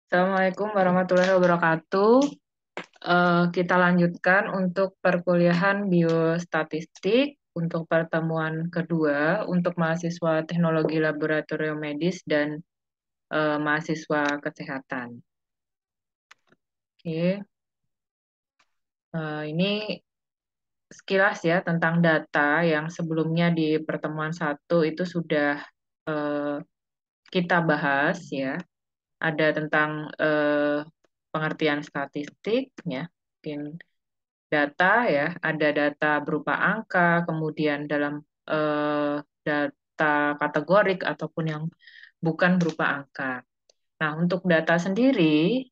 Assalamualaikum warahmatullahi wabarakatuh. Kita lanjutkan untuk perkuliahan biostatistik untuk pertemuan kedua untuk mahasiswa teknologi laboratorium medis dan mahasiswa kesehatan. Oke, ini sekilas ya tentang data yang sebelumnya di pertemuan satu itu sudah eh, kita bahas ya. Ada tentang pengertian statistik ya. Mungkin data ya, ada data berupa angka, kemudian dalam eh, data kategorik ataupun yang bukan berupa angka. Nah, untuk data sendiri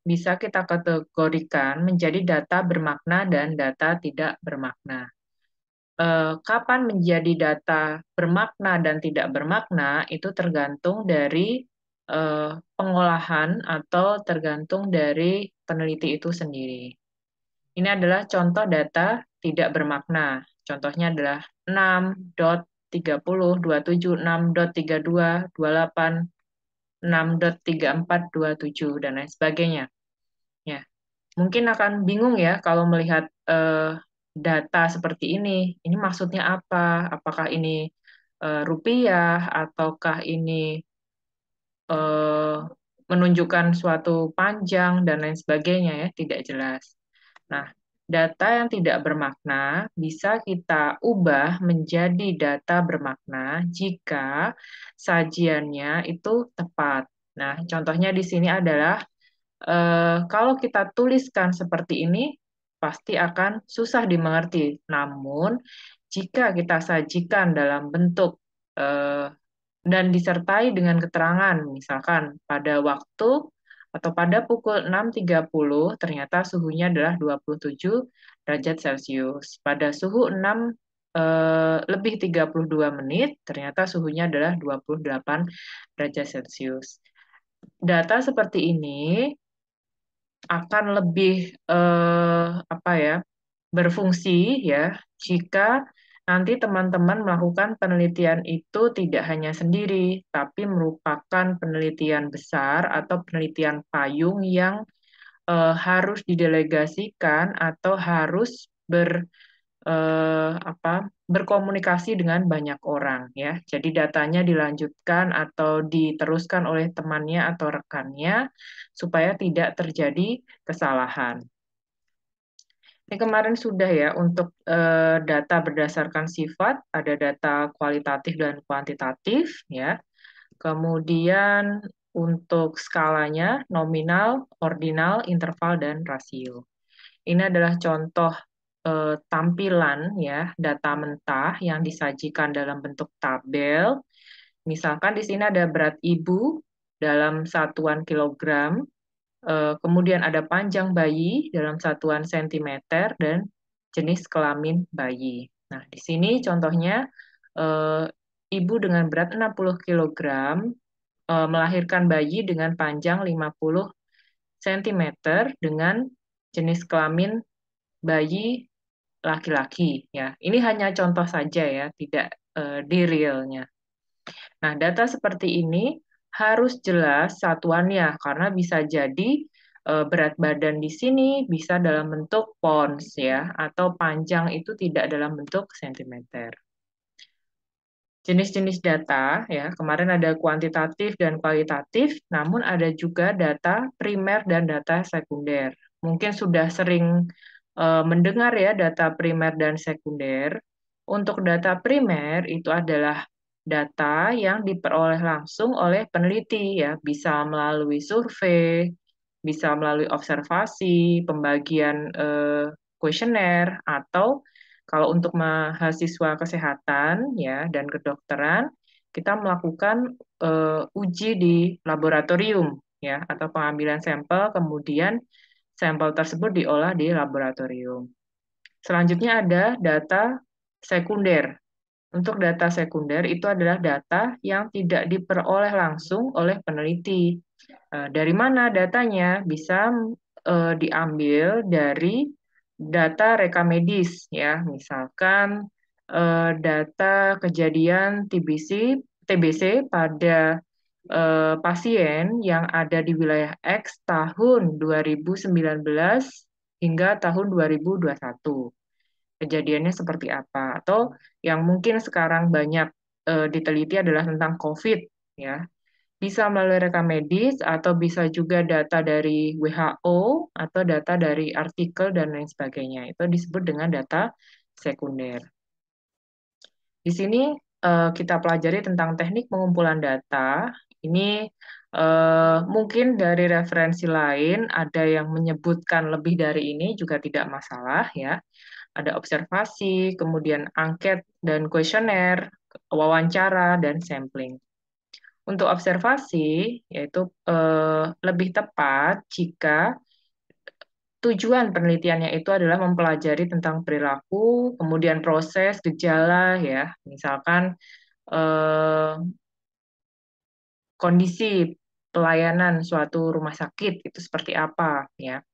bisa kita kategorikan menjadi data bermakna dan data tidak bermakna. Kapan menjadi data bermakna dan tidak bermakna itu tergantung dari pengolahan atau tergantung dari peneliti itu sendiri. Ini adalah contoh data tidak bermakna. Contohnya adalah 6.30, 27, 6.32, 28, 6.34, 27, dan lain sebagainya. Ya, mungkin akan bingung ya kalau melihat data seperti ini. Ini maksudnya apa? Apakah ini rupiah ataukah ini eh, menunjukkan suatu panjang dan lain sebagainya ya, tidak jelas. Nah, data yang tidak bermakna bisa kita ubah menjadi data bermakna jika sajiannya itu tepat. Nah, contohnya di sini adalah kalau kita tuliskan seperti ini, pasti akan susah dimengerti. Namun, jika kita sajikan dalam bentuk eh, dan disertai dengan keterangan, misalkan pada waktu atau pada pukul 6.30 ternyata suhunya adalah 27 derajat Celcius. Pada suhu 6 lebih 32 menit, ternyata suhunya adalah 28 derajat Celcius. Data seperti ini akan lebih apa ya, berfungsi ya jika nanti teman-teman melakukan penelitian itu tidak hanya sendiri, tapi merupakan penelitian besar atau penelitian payung yang harus didelegasikan atau harus apa, berkomunikasi dengan banyak orang ya. Jadi datanya dilanjutkan atau diteruskan oleh temannya atau rekannya supaya tidak terjadi kesalahan. Ini kemarin sudah ya untuk data berdasarkan sifat, ada data kualitatif dan kuantitatif ya. Kemudian untuk skalanya nominal, ordinal, interval dan rasio. Ini adalah contoh tampilan ya data mentah yang disajikan dalam bentuk tabel. Misalkan di sini ada berat ibu dalam satuan kilogram, kemudian ada panjang bayi dalam satuan sentimeter dan jenis kelamin bayi. Nah, di sini contohnya eh, ibu dengan berat 60 kilogram melahirkan bayi dengan panjang 50 sentimeter dengan jenis kelamin bayi laki-laki ya. Ini hanya contoh saja ya, tidak di realnya. Nah, data seperti ini harus jelas satuannya karena bisa jadi berat badan di sini bisa dalam bentuk pounds ya atau panjang itu tidak dalam bentuk sentimeter. Jenis-jenis data ya, kemarin ada kuantitatif dan kualitatif, namun ada juga data primer dan data sekunder. Mungkin sudah sering mendengar ya data primer dan sekunder. Untuk data primer itu adalah data yang diperoleh langsung oleh peneliti ya, bisa melalui survei, bisa melalui observasi, pembagian kuesioner atau kalau untuk mahasiswa kesehatan ya dan kedokteran, kita melakukan uji di laboratorium ya atau pengambilan sampel kemudian sampel tersebut diolah di laboratorium. Selanjutnya ada data sekunder. Untuk data sekunder itu adalah data yang tidak diperoleh langsung oleh peneliti. Dari mana datanya? Bisa diambil dari data rekam medis ya, misalkan data kejadian TBC pada pasien yang ada di wilayah X tahun 2019 hingga tahun 2021. Kejadiannya seperti apa? Atau yang mungkin sekarang banyak diteliti adalah tentang COVID, ya. Bisa melalui rekam medis atau bisa juga data dari WHO atau data dari artikel dan lain sebagainya. Itu disebut dengan data sekunder. Di sini kita pelajari tentang teknik pengumpulan data. Ini mungkin dari referensi lain ada yang menyebutkan lebih dari ini juga tidak masalah ya. Ada observasi, kemudian angket dan kuesioner, wawancara dan sampling. Untuk observasi yaitu lebih tepat jika tujuan penelitiannya itu adalah mempelajari tentang perilaku, kemudian proses, gejala ya. Misalkan eh, kondisi pelayanan suatu rumah sakit itu seperti apa ya.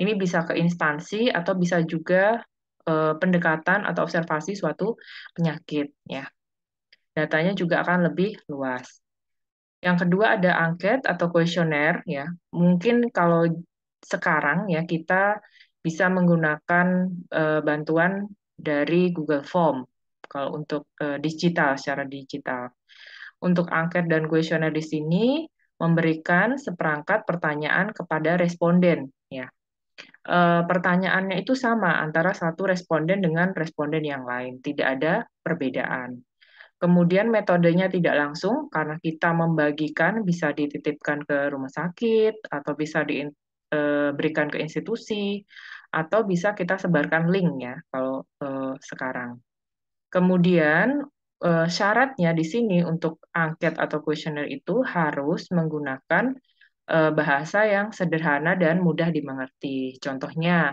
Ini bisa ke instansi atau bisa juga pendekatan atau observasi suatu penyakit ya. Datanya juga akan lebih luas. Yang kedua ada angket atau kuesioner ya. Mungkin kalau sekarang ya kita bisa menggunakan bantuan dari Google Form kalau untuk digital secara digital. Untuk angket dan kuesioner di sini memberikan seperangkat pertanyaan kepada responden ya. Pertanyaannya itu sama antara satu responden dengan responden yang lain, tidak ada perbedaan. Kemudian metodenya tidak langsung karena kita membagikan bisa dititipkan ke rumah sakit atau bisa diberikan ke institusi atau bisa kita sebarkan link ya kalau sekarang. Kemudian syaratnya di sini untuk angket atau kuesioner itu harus menggunakan bahasa yang sederhana dan mudah dimengerti. Contohnya,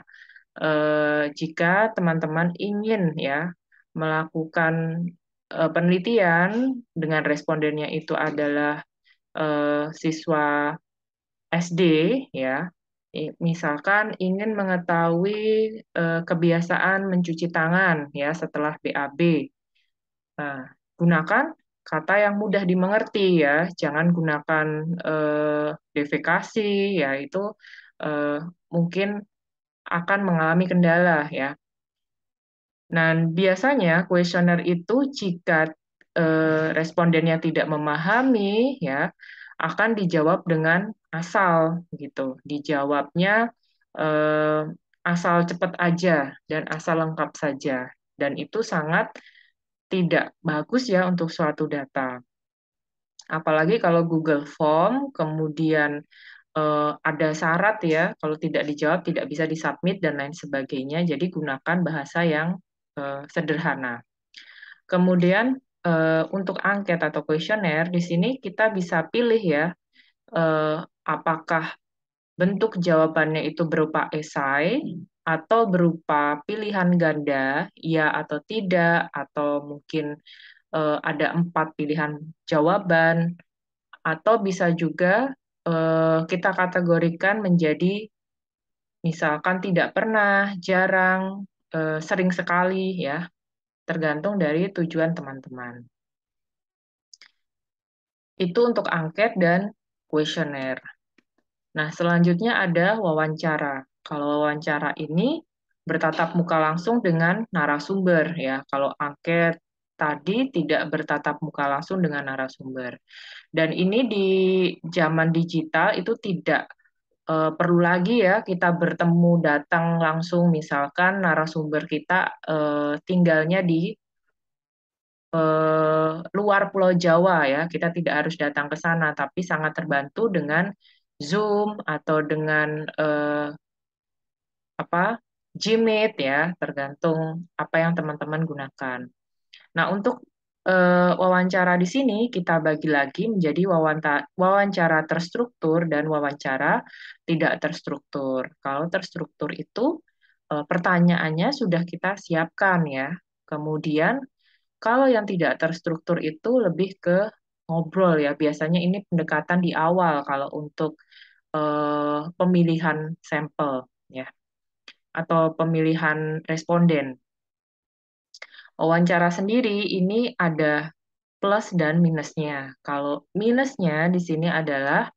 jika teman-teman ingin ya melakukan penelitian dengan respondennya itu adalah siswa SD ya, misalkan ingin mengetahui kebiasaan mencuci tangan ya setelah BAB. Nah, gunakan kata yang mudah dimengerti ya, jangan gunakan defekasi ya itu eh, mungkin akan mengalami kendala ya. Nah, biasanya kuesioner itu jika respondennya tidak memahami ya akan dijawab dengan asal gitu. Dijawabnya eh, asal cepat aja dan asal lengkap saja. Dan itu sangat tidak bagus ya untuk suatu data. Apalagi kalau Google Form kemudian ada syarat ya, kalau tidak dijawab tidak bisa disubmit dan lain sebagainya. Jadi gunakan bahasa yang sederhana. Kemudian untuk angket atau kuesioner di sini kita bisa pilih ya apakah bentuk jawabannya itu berupa esai atau berupa pilihan ganda, ya atau tidak, atau mungkin ada 4 pilihan jawaban, atau bisa juga kita kategorikan menjadi misalkan tidak pernah, jarang, sering sekali ya, tergantung dari tujuan teman-teman. Itu untuk angket dan kuesioner. Nah, selanjutnya ada wawancara. Kalau wawancara ini bertatap muka langsung dengan narasumber ya. Kalau angket tadi tidak bertatap muka langsung dengan narasumber. Dan ini di zaman digital itu tidak perlu lagi ya kita bertemu datang langsung misalkan narasumber kita tinggalnya di luar Pulau Jawa ya, kita tidak harus datang ke sana, tapi sangat terbantu dengan Zoom atau dengan apa Gmeet ya, tergantung apa yang teman-teman gunakan. Nah, untuk wawancara di sini kita bagi lagi menjadi wawancara terstruktur dan wawancara tidak terstruktur. Kalau terstruktur itu pertanyaannya sudah kita siapkan ya. Kemudian kalau yang tidak terstruktur itu lebih ke ngobrol ya. Biasanya ini pendekatan di awal kalau untuk pemilihan sampel ya atau pemilihan responden. Wawancara sendiri ini ada plus dan minusnya. Kalau minusnya di sini adalah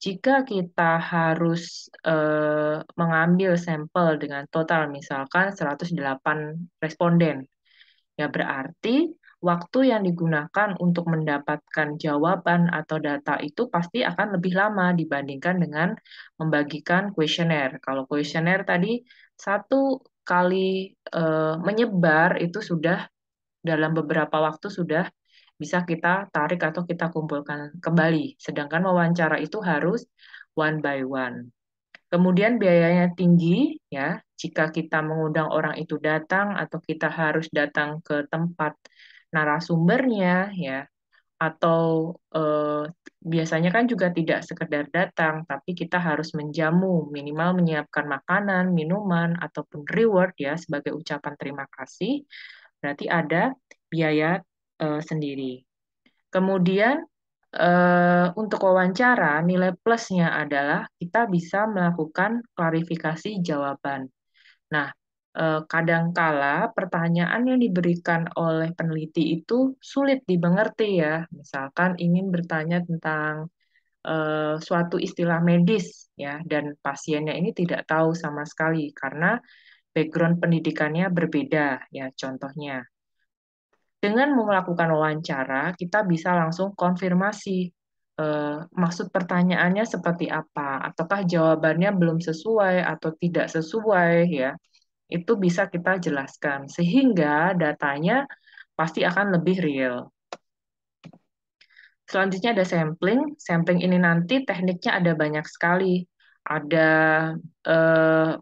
jika kita harus mengambil sampel dengan total misalkan 108 responden, ya berarti waktu yang digunakan untuk mendapatkan jawaban atau data itu pasti akan lebih lama dibandingkan dengan membagikan kuesioner. Kalau kuesioner tadi satu kali menyebar itu sudah dalam beberapa waktu sudah bisa kita tarik atau kita kumpulkan kembali. Sedangkan wawancara itu harus one by one. Kemudian biayanya tinggi, ya. Jika kita mengundang orang itu datang atau kita harus datang ke tempat narasumbernya, ya, atau biasanya kan juga tidak sekedar datang, tapi kita harus menjamu, minimal menyiapkan makanan, minuman, ataupun reward ya sebagai ucapan terima kasih. Berarti ada biaya sendiri. Kemudian untuk wawancara, nilai plusnya adalah kita bisa melakukan klarifikasi jawaban. Nah, kadangkala pertanyaan yang diberikan oleh peneliti itu sulit dimengerti ya. Misalkan ingin bertanya tentang suatu istilah medis ya, dan pasiennya ini tidak tahu sama sekali karena background pendidikannya berbeda ya. Contohnya, dengan melakukan wawancara, kita bisa langsung konfirmasi maksud pertanyaannya seperti apa, ataukah jawabannya belum sesuai atau tidak sesuai ya. Itu bisa kita jelaskan sehingga datanya pasti akan lebih real. Selanjutnya ada sampling. Sampling ini nanti tekniknya ada banyak sekali. Ada eh,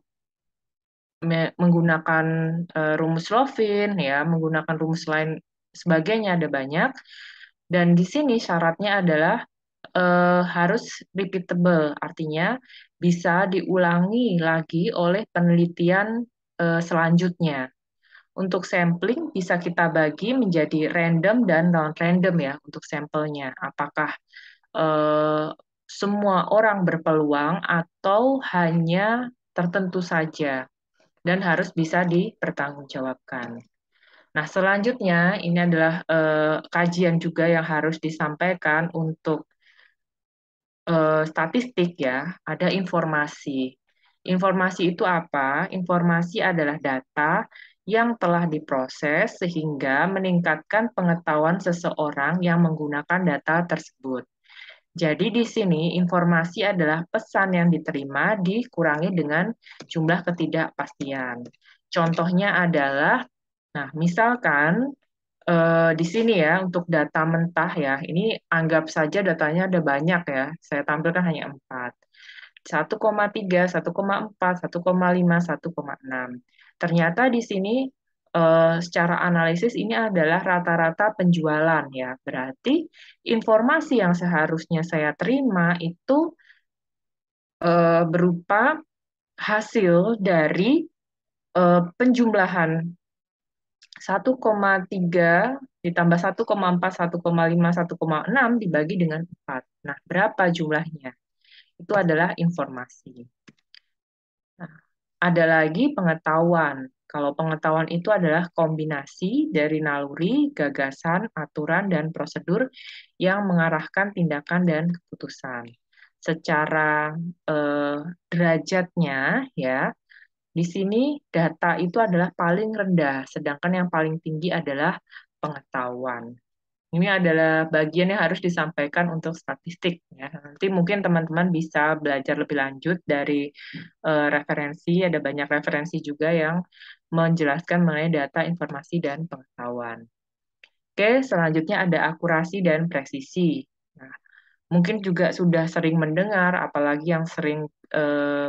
menggunakan rumus Lovin, ya, menggunakan rumus lain sebagainya ada banyak. Dan di sini syaratnya adalah harus repeatable, artinya bisa diulangi lagi oleh penelitian selanjutnya. Untuk sampling bisa kita bagi menjadi random dan non-random ya untuk sampelnya. Apakah eh, semua orang berpeluang atau hanya tertentu saja dan harus bisa dipertanggungjawabkan. Nah, selanjutnya ini adalah kajian juga yang harus disampaikan untuk statistik ya, ada informasi. Informasi itu apa? Informasi adalah data yang telah diproses sehingga meningkatkan pengetahuan seseorang yang menggunakan data tersebut. Jadi di sini informasi adalah pesan yang diterima dikurangi dengan jumlah ketidakpastian. Contohnya adalah, nah misalkan di sini ya untuk data mentah ya, ini anggap saja datanya ada banyak ya, saya tampilkan hanya 4. 1,3, 1,4, 1,5, 1,6. Ternyata di sini secara analisis ini adalah rata-rata penjualan ya. Berarti informasi yang seharusnya saya terima itu berupa hasil dari penjumlahan 1,3 ditambah 1,4, 1,5, 1,6 dibagi dengan 4. Nah, berapa jumlahnya? Itu adalah informasi. Nah, ada lagi pengetahuan. Kalau pengetahuan itu adalah kombinasi dari naluri, gagasan, aturan, dan prosedur yang mengarahkan tindakan dan keputusan. Secara derajatnya, ya, di sini data itu adalah paling rendah, sedangkan yang paling tinggi adalah pengetahuan. Ini adalah bagian yang harus disampaikan untuk statistik. Ya. Nanti mungkin teman-teman bisa belajar lebih lanjut dari referensi, ada banyak referensi juga yang menjelaskan mengenai data, informasi, dan pengetahuan. Oke, selanjutnya ada akurasi dan presisi. Nah, mungkin juga sudah sering mendengar, apalagi yang sering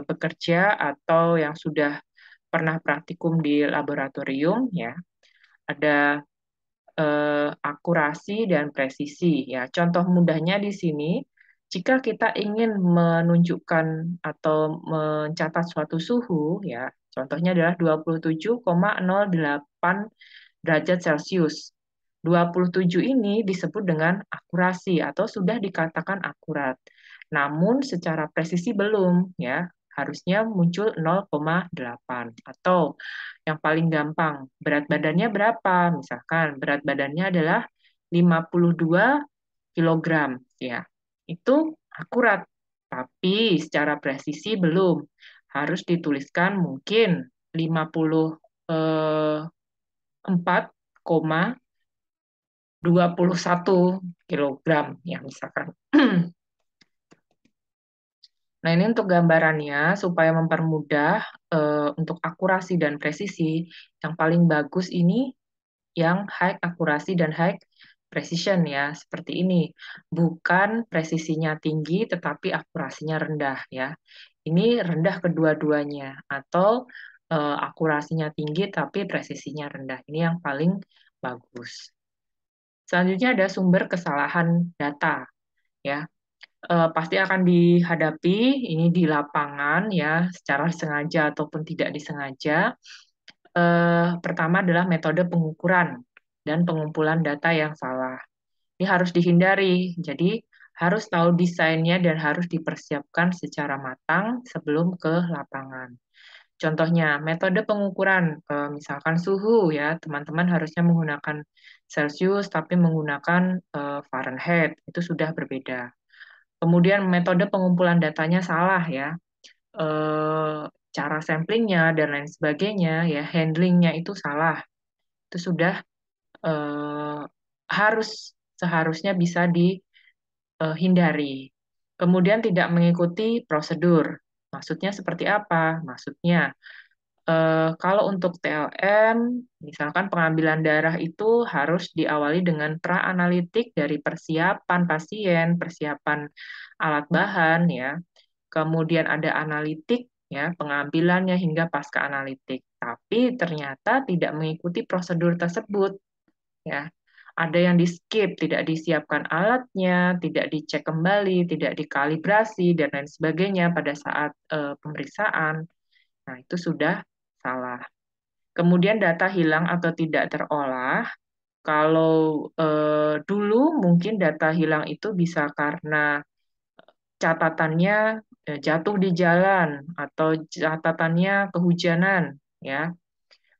bekerja atau yang sudah pernah praktikum di laboratorium, ya, ada akurasi dan presisi. Ya, contoh mudahnya di sini, jika kita ingin menunjukkan atau mencatat suatu suhu, ya, contohnya adalah 27,08 derajat Celcius. 27 ini disebut dengan akurasi atau sudah dikatakan akurat. Namun secara presisi belum, ya. Harusnya muncul 0,8 atau yang paling gampang, berat badannya berapa? Misalkan berat badannya adalah 52 kilogram ya. Itu akurat. Tapi secara presisi belum. Harus dituliskan mungkin 54,21 kilogram ya misalkan. Nah, ini untuk gambarannya supaya mempermudah untuk akurasi dan presisi, yang paling bagus ini yang high akurasi dan high precision ya, seperti ini. Bukan presisinya tinggi tetapi akurasinya rendah ya. Ini rendah kedua-duanya atau akurasinya tinggi tapi presisinya rendah. Ini yang paling bagus. Selanjutnya ada sumber kesalahan data ya. Pasti akan dihadapi ini di lapangan ya, secara sengaja ataupun tidak disengaja. Pertama adalah metode pengukuran dan pengumpulan data yang salah. Ini harus dihindari. Jadi harus tahu desainnya dan harus dipersiapkan secara matang sebelum ke lapangan. Contohnya, metode pengukuran, misalkan suhu ya, teman-teman harusnya menggunakan Celsius tapi menggunakan Fahrenheit, itu sudah berbeda. Kemudian metode pengumpulan datanya salah ya, eh, cara samplingnya dan lain sebagainya ya, handlingnya itu salah, itu sudah eh, seharusnya bisa dihindari. Kemudian tidak mengikuti prosedur. Maksudnya seperti apa? Maksudnya kalau untuk TLM, misalkan pengambilan darah itu harus diawali dengan pra-analitik dari persiapan pasien, persiapan alat bahan, ya. Kemudian ada analitik, ya, pengambilannya hingga pasca analitik. Tapi ternyata tidak mengikuti prosedur tersebut, ya. Ada yang di-skip, tidak disiapkan alatnya, tidak dicek kembali, tidak dikalibrasi, dan lain sebagainya pada saat pemeriksaan. Nah, itu sudah salah. Kemudian data hilang atau tidak terolah. Kalau dulu mungkin data hilang itu bisa karena catatannya jatuh di jalan atau catatannya kehujanan, ya.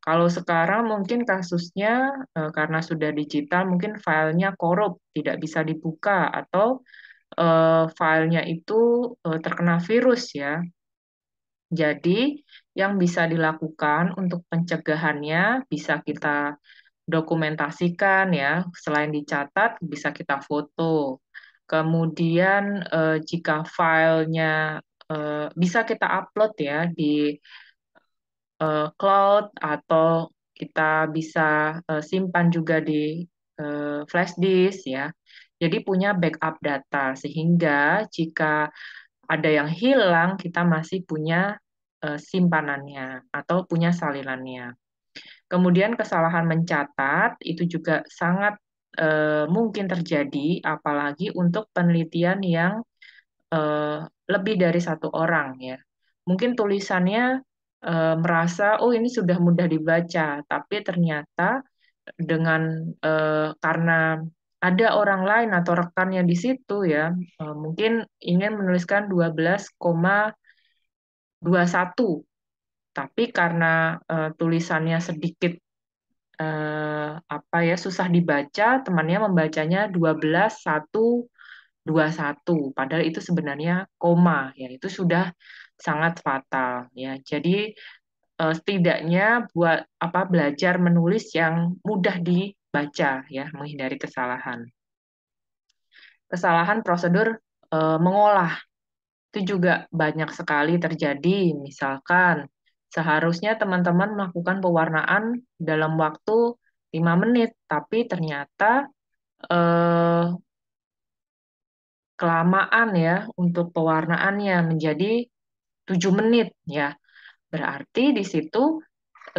Kalau sekarang mungkin kasusnya karena sudah digital, mungkin filenya korup, tidak bisa dibuka atau filenya itu terkena virus, ya. Jadi, yang bisa dilakukan untuk pencegahannya bisa kita dokumentasikan ya, selain dicatat bisa kita foto. Kemudian jika filenya bisa kita upload ya di cloud atau kita bisa simpan juga di flash disk ya. Jadi punya backup data sehingga jika ada yang hilang kita masih punya simpanannya atau punya salinannya. Kemudian kesalahan mencatat itu juga sangat mungkin terjadi, apalagi untuk penelitian yang eh, lebih dari satu orang ya. Mungkin tulisannya merasa oh ini sudah mudah dibaca, tapi ternyata dengan karena ada orang lain atau rekannya di situ ya, mungkin ingin menuliskan 12,21, tapi karena tulisannya sedikit apa ya susah dibaca, temannya membacanya 12,121, padahal itu sebenarnya koma ya, itu sudah sangat fatal ya. Jadi setidaknya buat apa belajar menulis yang mudah dibaca ya, menghindari kesalahan. Kesalahan prosedur mengolah itu juga banyak sekali terjadi. Misalkan seharusnya teman-teman melakukan pewarnaan dalam waktu 5 menit, tapi ternyata eh, kelamaan ya untuk pewarnaannya menjadi 7 menit ya. Berarti di situ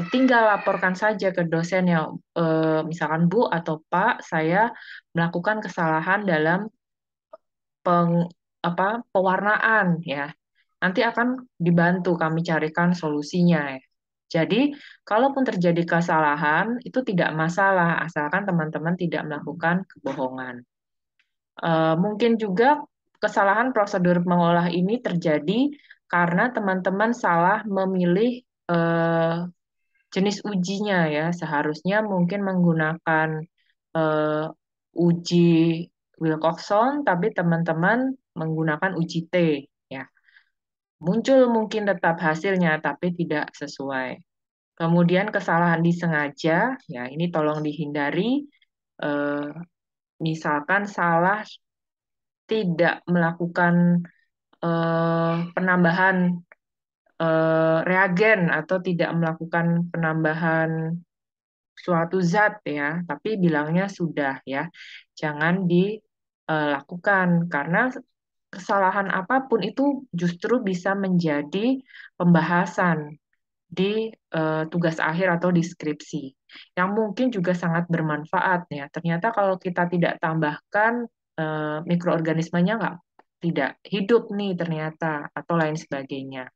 tinggal laporkan saja ke dosennya, misalkan Bu atau Pak, saya melakukan kesalahan dalam peng, pewarnaan ya. Nanti akan dibantu kami carikan solusinya ya. Jadi, kalaupun terjadi kesalahan, itu tidak masalah, asalkan teman-teman tidak melakukan kebohongan. Mungkin juga kesalahan prosedur mengolah ini terjadi karena teman-teman salah memilih eh, jenis ujinya ya. Seharusnya mungkin menggunakan eh, uji Wilcoxon, tapi teman-teman menggunakan uji T, ya. Muncul mungkin tetap hasilnya, tapi tidak sesuai. Kemudian kesalahan disengaja, ya ini tolong dihindari. Eh, Misalkan salah tidak melakukan penambahan reagen atau tidak melakukan penambahan suatu zat ya, tapi bilangnya sudah ya. Jangan dilakukan karena kesalahan apapun itu justru bisa menjadi pembahasan di tugas akhir atau di skripsi, yang mungkin juga sangat bermanfaat ya. Ternyata kalau kita tidak tambahkan mikroorganismenya nggak tidak hidup nih ternyata atau lain sebagainya.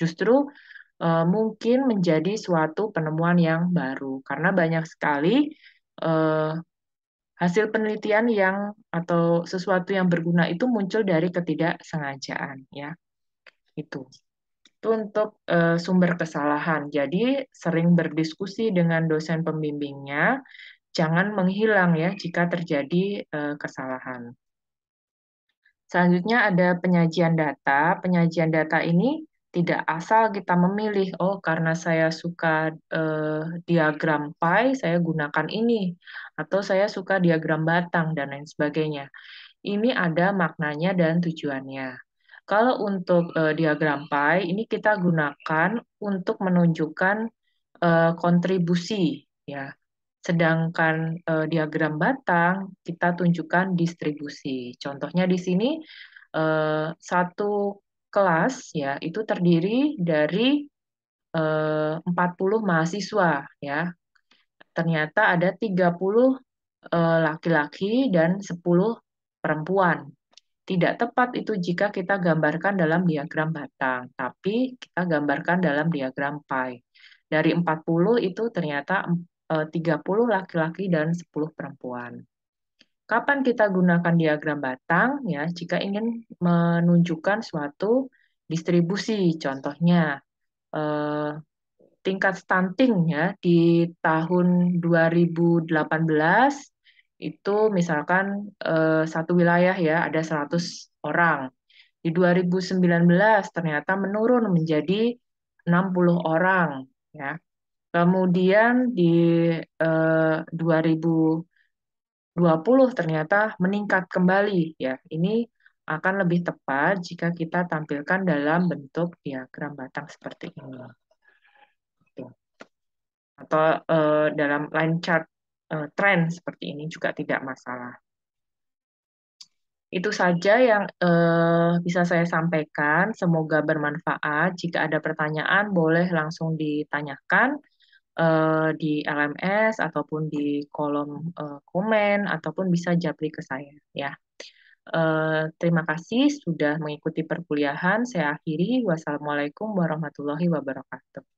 Justru mungkin menjadi suatu penemuan yang baru karena banyak sekali eh, hasil penelitian yang atau sesuatu yang berguna itu muncul dari ketidaksengajaan ya. Itu. Itu untuk sumber kesalahan. Jadi sering berdiskusi dengan dosen pembimbingnya, jangan menghilang ya jika terjadi kesalahan. Selanjutnya ada penyajian data. Penyajian data ini tidak asal kita memilih, oh karena saya suka diagram pie, saya gunakan ini, atau saya suka diagram batang, dan lain sebagainya. Ini ada maknanya dan tujuannya. Kalau untuk diagram pie, ini kita gunakan untuk menunjukkan kontribusi, ya. Sedangkan diagram batang kita tunjukkan distribusi. Contohnya di sini satu kelas ya itu terdiri dari 40 mahasiswa ya. Ternyata ada 30 laki-laki dan 10 perempuan. Tidak tepat itu jika kita gambarkan dalam diagram batang, tapi kita gambarkan dalam diagram pie. Dari 40 itu ternyata 30 laki-laki dan 10 perempuan. Kapan kita gunakan diagram batang? Ya, jika ingin menunjukkan suatu distribusi, contohnya eh, tingkat stunting ya di tahun 2018 itu misalkan satu wilayah ya ada 100 orang. Di 2019 ternyata menurun menjadi 60 orang ya. Kemudian di 2020 ternyata meningkat kembali ya. Ini akan lebih tepat jika kita tampilkan dalam bentuk diagram batang seperti ini. Atau dalam line chart tren seperti ini juga tidak masalah. Itu saja yang bisa saya sampaikan. Semoga bermanfaat. Jika ada pertanyaan, boleh langsung ditanyakan di LMS ataupun di kolom komen ataupun bisa japri ke saya. Ya, terima kasih sudah mengikuti perkuliahan. Saya akhiri. Wassalamualaikum warahmatullahi wabarakatuh.